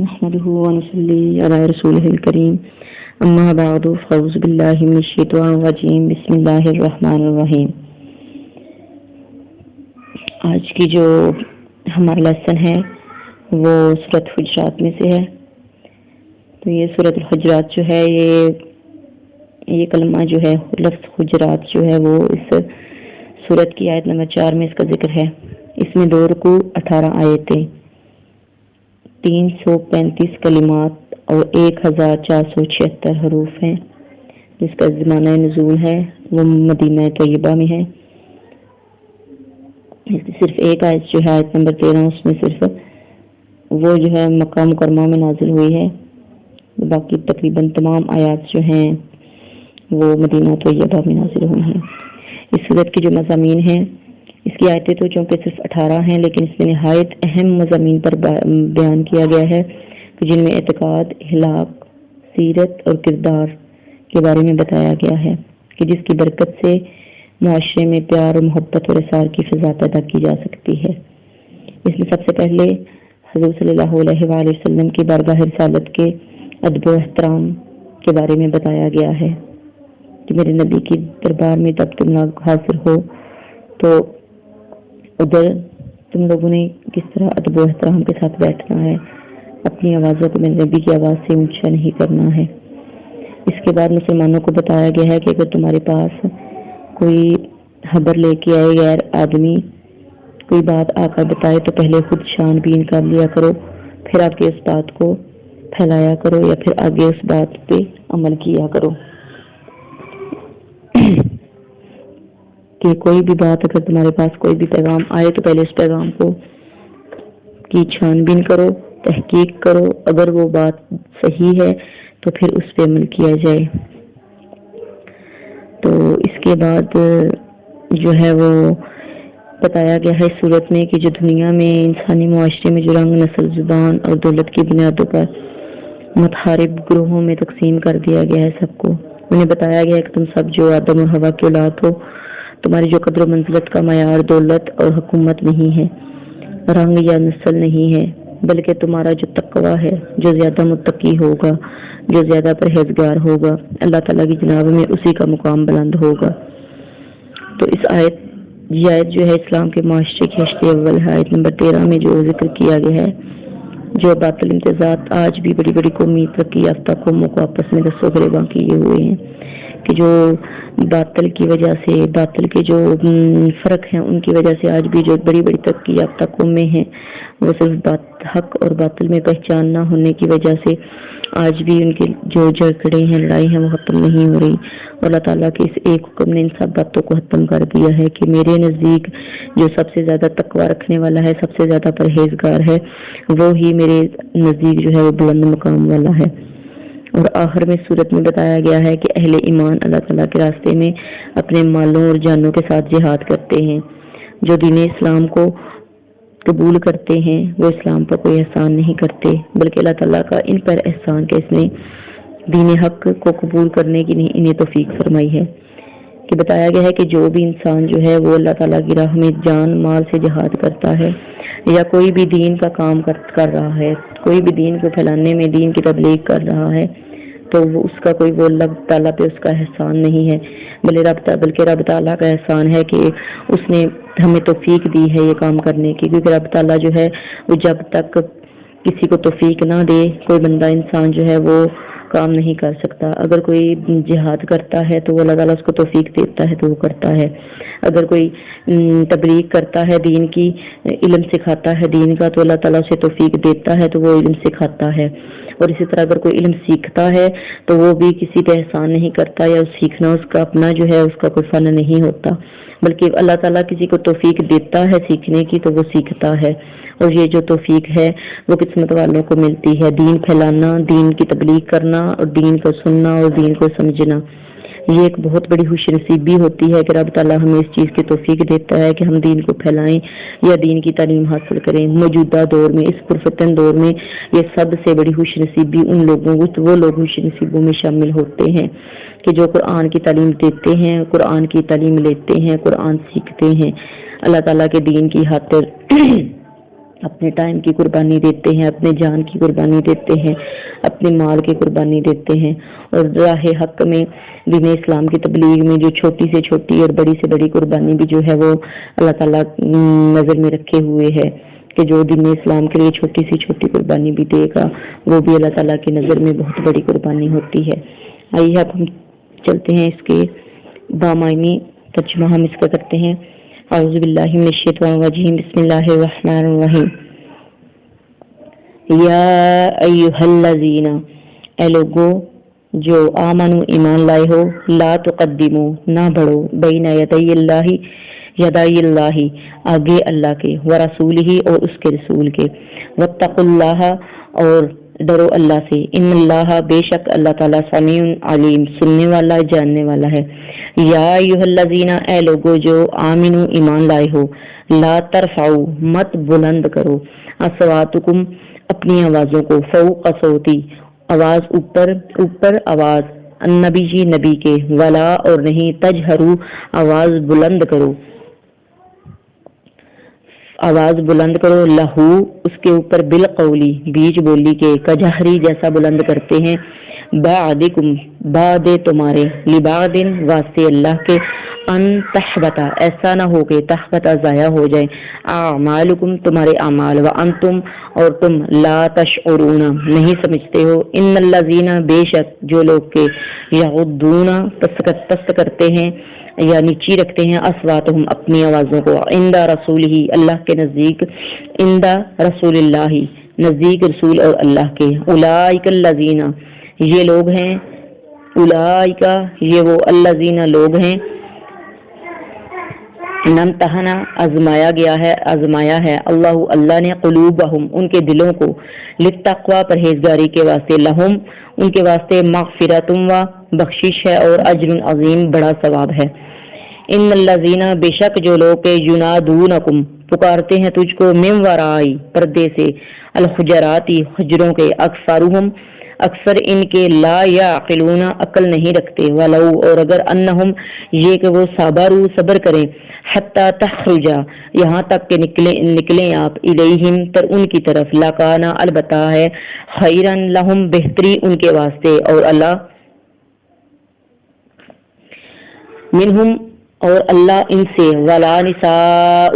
نحمده ونصلي على رسوله الكريم اما بعد فاعوذ بالله من الشیطان الرجیم بسم اللہ الرحمن الرحیم۔ آج کی جو ہمارا لیسن ہے وہ سورۃ حجرات میں سے ہے۔ تو یہ سورۃ الحجرات جو ہے یہ کلمہ جو ہے لفظ حجرات جو ہے وہ اس سورت کی آیت نمبر 4 میں اس کا ذکر ہے۔ اس میں 2 رکوع 18 آیتیں 335 کلمات اور 1476 حروف ہیں، جس کا زمانہ نزول ہے وہ مدینہ طیبہ میں ہے۔ صرف ایک آیت جو ہے آیت نمبر 13 اس میں صرف وہ جو ہے مکہ مکرمہ میں نازل ہوئی ہے، باقی تقریباً تمام آیات جو ہیں وہ مدینہ طیبہ میں نازل ہوئی ہیں۔ اس سورت کی جو مضامین ہیں، اس کی آیتیں تو چونکہ صرف 18 ہیں، لیکن اس میں نہایت اہم مضامین پر بیان کیا گیا ہے جن میں اعتقاد، اخلاق، سیرت اور کردار کے بارے میں بتایا گیا ہے کہ جس کی برکت سے معاشرے میں پیار اور محبت اور اثار کی فضا پیدا کی جا سکتی ہے۔ اس میں سب سے پہلے حضور صلی اللہ علیہ وآلہ وسلم کی بارگاہ رسالت کے ادب و احترام کے بارے میں بتایا گیا ہے کہ میرے نبی کی دربار میں جب تم لوگ حاضر ہو تو ادھر تم لوگوں نے کس طرح ادب و احترام کے ساتھ بیٹھنا ہے، اپنی آوازوں کو میرے نبی کی آواز سے اونچا نہیں کرنا ہے۔ اس کے بعد مسلمانوں کو بتایا گیا ہے کہ اگر تمہارے پاس کوئی خبر لے کے آئے غیر آدمی، کوئی بات آ کر بتائے تو پہلے خود چھان بین کر لیا کرو، پھر آگے اس بات کو پھیلایا کرو یا پھر آگے اس بات پہ عمل کیا کرو۔ کہ کوئی بھی بات اگر تمہارے پاس کوئی بھی پیغام آئے تو پہلے اس پیغام کو کی چھان بین کرو، تحقیق کرو، اگر وہ بات صحیح ہے تو پھر اس پہ عمل کیا جائے۔ تو اس کے بعد جو ہے وہ بتایا گیا ہے اس صورت میں کہ جو دنیا میں انسانی معاشرے میں جو رنگ، نسل، زبان اور دولت کی بنیادوں پر متحارب گروہوں میں تقسیم کر دیا گیا ہے سب کو۔ انہیں بتایا گیا ہے کہ تم سب جو آدم اور حوا کی اولاد ہو، تمہاری جو قدر و منزلت کا معیار دولت اور حکومت نہیں ہے، رنگ یا نسل نہیں ہے، بلکہ تمہارا جو تقویٰ ہے، جو زیادہ متقی ہوگا، جو زیادہ پرہیزگار ہوگا، اللہ تعالیٰ کی جناب میں اسی کا مقام بلند ہوگا۔ تو یہ آیت جو ہے اسلام کے معاشرے کی ہشت اول ہے۔ آیت نمبر 13 میں جو ذکر کیا گیا ہے، جو باطل امتیازات آج بھی بڑی بڑی قومی ترقی یافتہ قوموں کو آپس میں دستوں گریباں کیے ہوئے ہیں کہ جو باطل کی وجہ سے، باطل کے جو فرق ہیں ان کی وجہ سے آج بھی جو بڑی بڑی ترقی یافتہ قومیں ہیں وہ صرف حق اور باطل میں پہچان نہ ہونے کی وجہ سے آج بھی ان کے جو جھگڑے ہیں، لڑائی ہیں، وہ ختم نہیں ہو رہی۔ اللہ تعالیٰ کے اس ایک حکم نے ان سب باتوں کو ختم کر دیا ہے کہ میرے نزدیک جو سب سے زیادہ تقویٰ رکھنے والا ہے، سب سے زیادہ پرہیزگار ہے، وہ ہی میرے نزدیک جو ہے وہ بلند مقام والا ہے۔ اور آخر میں صورت میں بتایا گیا ہے کہ اہل ایمان اللہ تعالیٰ کے راستے میں اپنے مالوں اور جانوں کے ساتھ جہاد کرتے ہیں۔ جو دین اسلام کو قبول کرتے ہیں وہ اسلام پر کوئی احسان نہیں کرتے، بلکہ اللہ تعالیٰ کا ان پر احسان کہ اس نے دین حق کو قبول کرنے کی انہیں توفیق فرمائی ہے۔ کہ بتایا گیا ہے کہ جو بھی انسان جو ہے وہ اللہ تعالیٰ کی راہ میں جان مال سے جہاد کرتا ہے یا کوئی بھی دین کا کام کر رہا ہے، کوئی بھی دین کو پھیلانے میں دین کی تبلیغ کر رہا ہے، تو وہ اس کا کوئی وہ اللہ تعالیٰ پہ اس کا احسان نہیں ہے، بلکہ رب تعالیٰ کا احسان ہے کہ اس نے ہمیں توفیق دی ہے یہ کام کرنے کی۔ کیونکہ رب تعالیٰ جو ہے وہ جب تک کسی کو توفیق نہ دے، کوئی بندہ انسان جو ہے وہ کام نہیں کر سکتا۔ اگر کوئی جہاد کرتا ہے تو وہ اللہ تعالیٰ اس کو توفیق دیتا ہے تو وہ کرتا ہے۔ اگر کوئی تبلیغ کرتا ہے دین کی، علم سکھاتا ہے دین کا، تو اللہ تعالیٰ اسے توفیق دیتا ہے تو وہ علم سکھاتا ہے۔ اور اسی طرح اگر کوئی علم سیکھتا ہے تو وہ بھی کسی پہ احسان نہیں کرتا، یا سیکھنا اس کا اپنا جو ہے اس کا کوئی فن نہیں ہوتا، بلکہ اللہ تعالیٰ کسی کو توفیق دیتا ہے سیکھنے کی تو وہ سیکھتا ہے۔ اور یہ جو توفیق ہے وہ قسمت والوں کو ملتی ہے، دین پھیلانا، دین کی تبلیغ کرنا اور دین کو سننا اور دین کو سمجھنا۔ یہ ایک بہت بڑی خوش نصیبی ہوتی ہے کہ رب تعالیٰ ہمیں اس چیز کی توفیق دیتا ہے کہ ہم دین کو پھیلائیں یا دین کی تعلیم حاصل کریں۔ موجودہ دور میں، اس پرفتن دور میں، یہ سب سے بڑی خوش نصیبی ان لوگوں کو، وہ لوگ خوش نصیبوں میں شامل ہوتے ہیں کہ جو قرآن کی تعلیم دیتے ہیں، قرآن کی تعلیم لیتے ہیں، قرآن سیکھتے ہیں، اللہ تعالیٰ کے دین کی خاطر اپنے ٹائم کی قربانی دیتے ہیں، اپنے جان کی قربانی دیتے ہیں، اپنے مال کی قربانی دیتے ہیں، اور راہ حق میں دین اسلام کی تبلیغ میں جو چھوٹی سے چھوٹی اور بڑی سے بڑی قربانی بھی جو ہے وہ اللہ تعالیٰ نظر میں رکھے ہوئے ہے کہ جو دین اسلام کے لیے چھوٹی سے چھوٹی قربانی بھی دے گا وہ بھی اللہ تعالیٰ کی نظر میں بہت بڑی قربانی ہوتی ہے۔ آئیے اب ہم چلتے ہیں اس کے بامعنی ترجمہ ہم اس کا کرتے ہیں۔ اعوذ باللہ من الشیطان الرجیم، بسم اللہ الرحمن الرحیم۔ یا ایھا الذین، اے لوگو جو آمنو ایمان لائے ہو، لا تقدمو نہ بڑھو، بین یدی اللہ، یدی اللہ آگے اللہ کے، ورسولہ اور اس کے رسول کے، واتقوا اللہ اور ڈرو اللہ سے، ان اللہ بے شک اللہ تعالیٰ سمیع علیم سننے والا جاننے والا ہے۔ یا ایھا الذین، اے لوگو جو آمنو ایمان لائے ہو، لا ترفعوا مت بلند کرو، اصواتکم اپنی آوازوں کو، فوق صوتی آواز اوپر آواز، النبی جی نبی کے، ولا اور نہیں، تجہرو آواز بلند کرو، آواز بلند کرو، لہو اس کے اوپر، بالقولی بیچ بولی کے، کجہری جیسا بلند کرتے ہیں، بعدکم بعد تمہارے، لبعد واسطے اللہ کے، ان تحبطا ایسا نہ ہو کہ تحبطا ضائع ہو جائے، اعمالکم تمہارے اعمال، وانتم اور تم لا تشعرون نہیں سمجھتے ہو، ان الذین بے شک جو لوگ کے یغضون پست کرتے ہیں یا نیچی رکھتے ہیں، اصواتہم اپنی آوازوں کو، عند رسولہ اللہ کے نزدیک، عند رسول اللہ نزدیک رسول اور اللہ کے، اولئک الذین یہ لوگ ہیں، اولئک یہ وہ، الذین لوگ ہیں، نمتحنا آزمایا ہے اللہ نے، قلوبہم ان کے دلوں کو، للتقوی پرہیزگاری کے واسطے، لہم ان کے واسطے، مغفرۃ و بخشش ہے، اور اجر عظیم بڑا ثواب ہے۔ ان الذین بے شک جو لوگ ینادونکم پکارتے ہیں تجھ کو، من ورائی پردے سے، الحجرات حجروں کے، اکثر ان کے، لا یعقلون عقل نہیں رکھتے، ولو اور اگر، انہم یہ کہ وہ، صبر کریں، حتی تخرجا یہاں تک کہ نکلیں آپ، الیہم تر ان کی طرف، لکانا البتہ ہے، خیرن لہم بہتری ان کے واسطے، اور اللہ منہم اور اللہ ان سے، ولا نساء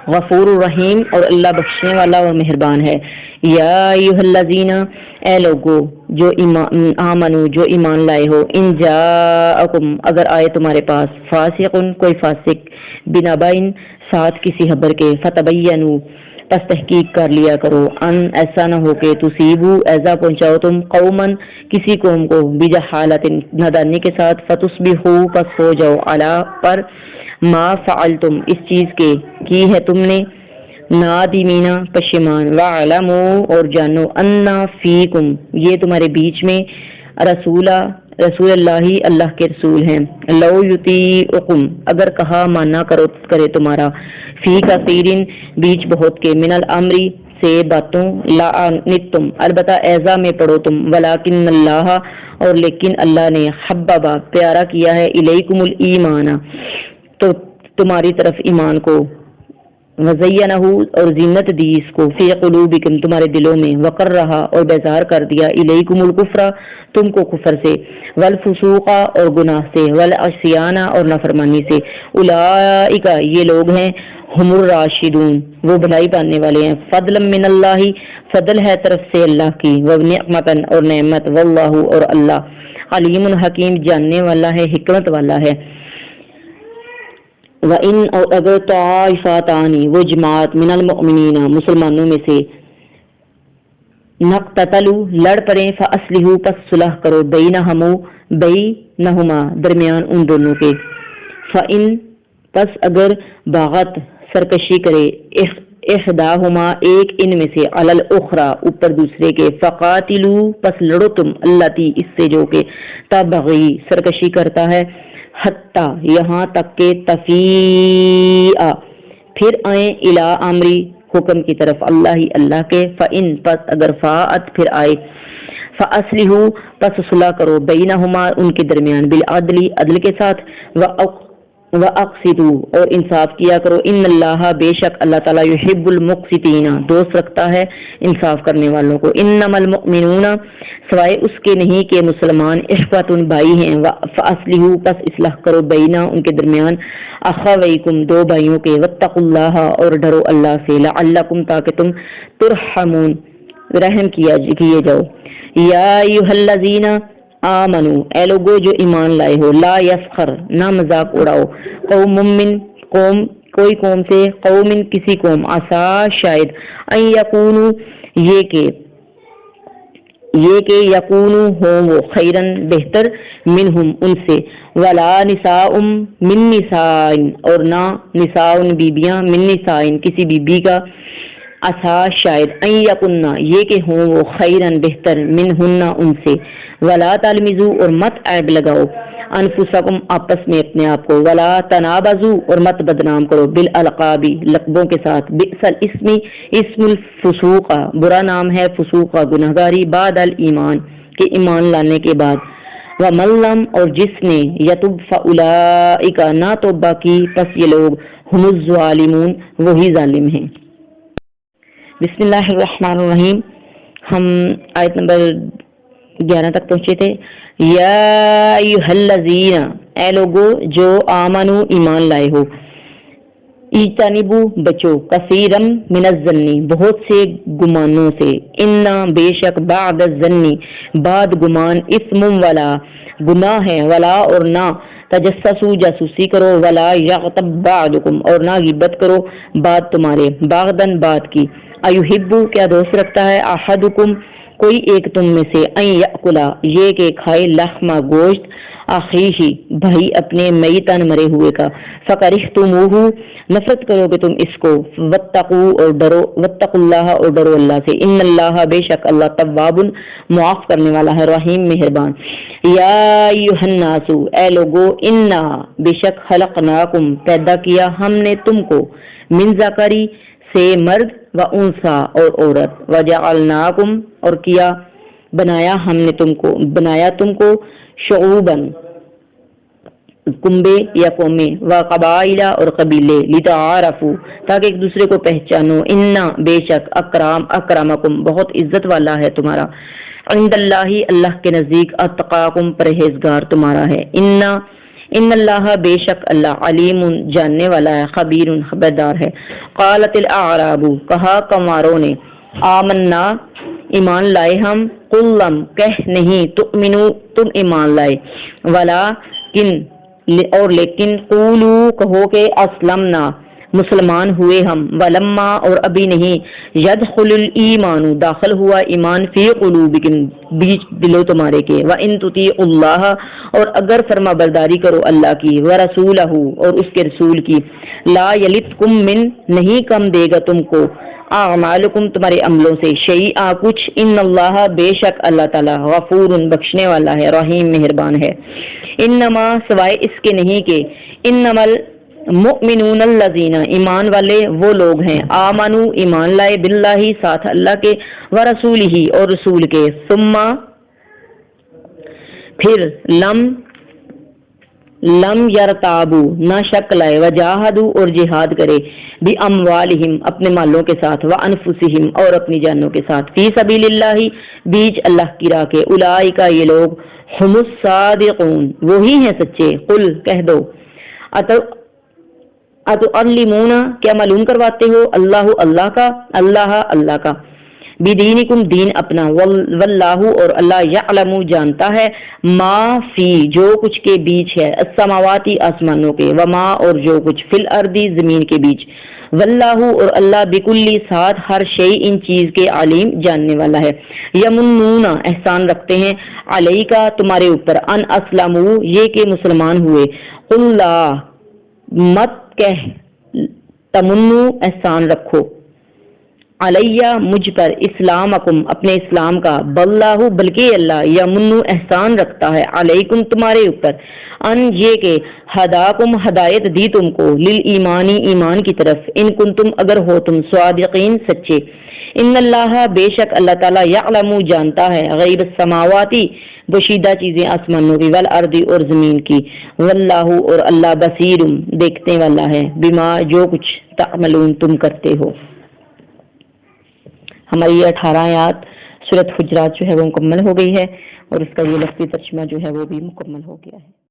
غفور الرحیم اور اللہ بخشنے والا اور مہربان ہے۔ یا ایھا الذین اے لوگو جو آمنو جو ایمان لائے ہو، ان جاءکم اگر آئے تمہارے پاس، فاسقن کوئی فاسق، بنبأ ساتھ کسی خبر کے، فتبینوا پس تحقیق کر لیا کرو، ان ایسا نہ ہو کہ تصیبو ایزا پہنچاؤ تم، قومن کسی قوم کو، بجہالت نادانی کے ساتھ، فتصبحوا پس ہو جاؤ، علی پر، ما فعلتم اس چیز کے کی ہے تم نے، نادمین پشیمان، وعلموا اور جانو، انا فیکم یہ تمہارے بیچ میں، رسول اللہ اللہ کے رسول ہیں، لو یطیعکم اگر کہا مانا کرے تمہارا، فی کثیر بیچ بہت کے، من الامر سے باتوں، لعنتم البتہ ایزا میں پڑھو تم، ولکن اللہ اور لیکن اللہ نے، حببا پیارا کیا ہے، الیکم الایمان تو تمہاری طرف ایمان کو، وزینہ اور زینت دی اس کو، فی قلوبکم تمہارے دلوں میں، وقرہا اور بیزار کر دیا، الیکم الکفر تم کو کفر سے، والفسوق اور گناہ سے، والعصیان اور نافرمانی سے، اولئک یہ لوگ ہیں، ہم الراشدون وہ بھلائی پانے والے ہیں، فضلا من اللہ فضل ہے طرف سے اللہ کی، ونعمتا اور نعمت، واللہ اور اللہ علیم حکیم جاننے والا ہے، حکمت والا ہے۔ وَإِنْ اور اگر طائفتان وہ جماعت، من المؤمنین مسلمانوں میں سے، نقتتلوا لڑ پڑیں، فاصلحوا پس صلح کرو، بینہما درمیان ان دونوں کے، فَإِنْ پس اگر باغت سرکشی کرے، احداہما ایک ان میں سے، علی الاخری اوپر دوسرے کے، فقاتلوا پس لڑو تم، اللاتی اس سے جو کہ، تبغی سرکشی کرتا ہے، حتی یہاں تک کہ، تفیء پھر آئیں، الی امری حکم کی طرف، اللہ کے، فإن پس اگر فاءت پھر آئے، فاصلحوا پس صلح کرو بینہما ان کے درمیان بالعدل عدل کے ساتھ واقسطوا اور انصاف کیا کرو ان اللہ بے شک اللہ تعالیٰ یحب المقسطین دوست رکھتا ہے انصاف کرنے والوں کو انما المؤمنون سوائے اس کے نہیں کہ مسلمان اخوۃ بھائی ہیں فاصلحوا پس اصلاح کرو بینا ان کے درمیان اخویکم دو بھائیوں کے واتقوا اللہ اور ڈرو اللہ سے لعلکم تاکہ تم ترحمون رحم کیے جاؤ یا ایھا الذین آمنو اے لوگو جو ایمان لائے ہو لا یسخر نہ مذاق اڑاؤ قوم من قوم کوئی قوم سے قوم کسی قوم عسا شاید ان یکونو یہ کہ یکونو ہوں وہ خیرن بہتر منہم ان سے ولا نساء من نساء اور نہ نساء بیبیاں من نساء کسی بیبی کا عسا شاید ان یکننا یہ کہ ہوں وہ خیرن بہتر منہن ان سے ولا تلمزوا اور مت عیب لگاؤ انفسکم آپس میں اپنے آپ کو ولا تنابزوا اور مت بدنام کرو بالالقاب لقبوں کے ساتھ بئس الاسم اسم الفسوق برا نام ہے فسوق گنہگاری بعد الایمان کہ ایمان لانے کے بعد ومن لم اور جس نے یتب فاولئک نہ توبہ کی پس یہ لوگ ہم الظالمون وہی ظالم ہیں۔ بسم اللہ الرحمن الرحیم۔ ہم آیت نمبر 11 تک پہنچے تھے۔ یا ایھا الذین اے لوگو جو آمنو ایمان لائے ہو اجتنبو بچو کثیرا من الظن بہت سے گمانوں سے انا بے شک بعد الظن بعد گمان اثم ولا گناہ ہے ولا اور نہ تجسسو جاسوسی کرو ولا یغتب بعضکم اور نہ غیبت کرو بعد تمہارے بعضاً بعد کی ایحبو کیا دوست رکھتا ہے احدکم کوئی ایک تم میں سے ان یاکلا یہ کہ کھائے لحم گوشت اخیہ بھائی اپنے میتن مرے ہوئے کا فکرہتموہ نفرت کرو گے تم اس کو واتقوا اور ڈرو واتقوا اللہ اور ڈرو اللہ سے ان اللہ بے شک اللہ تواب معاف کرنے والا ہے رحیم مہربان۔ یا ایھا الناس اے لوگو انا بے شک خلقناکم پیدا کیا ہم نے تم کو من ذکری سے مرد و انسا اور عورت وجعلناکم اور کیا بنایا ہم نے تم کو شعوباً کنبے یا قومیں و قبائل اور قبیلے لتعارفوا تاکہ ایک دوسرے کو پہچانو انا بے شک اکرمکم بہت عزت والا ہے تمہارا عند اللہ اللہ کے نزدیک اتقاکم پرہیزگار تمہارا ہے ان اللہ بے شک اللہ علیم جاننے والا ہے خبیر خبردار ہے۔ قالت الاعراب کہا کماروں نے آمنا ایمان لائے ہم قل لم کہہ نہیں تؤمنو تم ایمان لائے ولا اور لیکن قولو کہو کہ اسلمنا مسلمان ہوئے ہم ولما اور ابھی نہیں یدخل الایمان داخل ہوا ایمان فی قلوبکم بیچ دلوں تمہارے کے وان تطیعوا اللہ اور اگر فرما برداری کرو اللہ کی ورسولہ اور اس کے رسول کی لا یلتکم من نہیں کم دے گا تم کو اعمالکم تمہارے عملوں سے شیئا کچھ ان اللہ بے شک اللہ تعالی غفور بخشنے والا ہے رحیم مہربان ہے۔ انما سوائے اس کے نہیں کہ انما المؤمنون الذین ایمان والے وہ لوگ ہیں آمنو ایمان لائے باللہ ساتھ اللہ کے ورسولہ اور رسول کے ثم پھر لم یرتابو نہ شک لائے وجاہدو اور جہاد کرے باموالہم اپنے مالوں کے ساتھ وانفسہم اور اپنی جانوں کے ساتھ فی سبیل اللہ بیچ اللہ کی راہ کے اولئک یہ لوگ ہم الصادقون وہی ہیں سچے قل کہہ دو اتعلمون کیا معلوم کرواتے ہو اللہ کا بدینکم دین اپنا واللہ اور اللہ یعلم جانتا ہے ما فی جو کچھ کے بیچ ہے السماواتی آسمانوں کے وما اور جو کچھ فی الارض زمین کے بیچ واللہ اور اللہ بکلی ساتھ ہر شیء ان چیز کے علیم جاننے والا ہے۔ یمنون احسان رکھتے ہیں علیکا تمہارے اوپر ان اسلموا یہ کہ مسلمان ہوئے قل لا مت کہہ تمنو احسان رکھو علیہ مجھ پر اسلامکم اپنے اسلام کا باللہ بلکہ اللہ یمنو احسان رکھتا ہے علیکم تمہارے اوپر ان یہ کہ ہداکم ہدایت دی تم کو للایمانی ایمان کی طرف ان کنتم اگر ہو تم صادقین سچے ان اللہ بے شک اللہ تعالیٰ یعلم جانتا ہے غیب السماواتی بشیدہ چیزیں آسمانوں کی والارض اور زمین کی واللہ اور اللہ بصیر دیکھنے والا ہے بما جو کچھ تعملون تم کرتے ہو۔ ہماری یہ 18 آیات سورۃ حجرات جو ہے وہ مکمل ہو گئی ہے اور اس کا یہ لفظی ترجمہ جو ہے وہ بھی مکمل ہو گیا ہے۔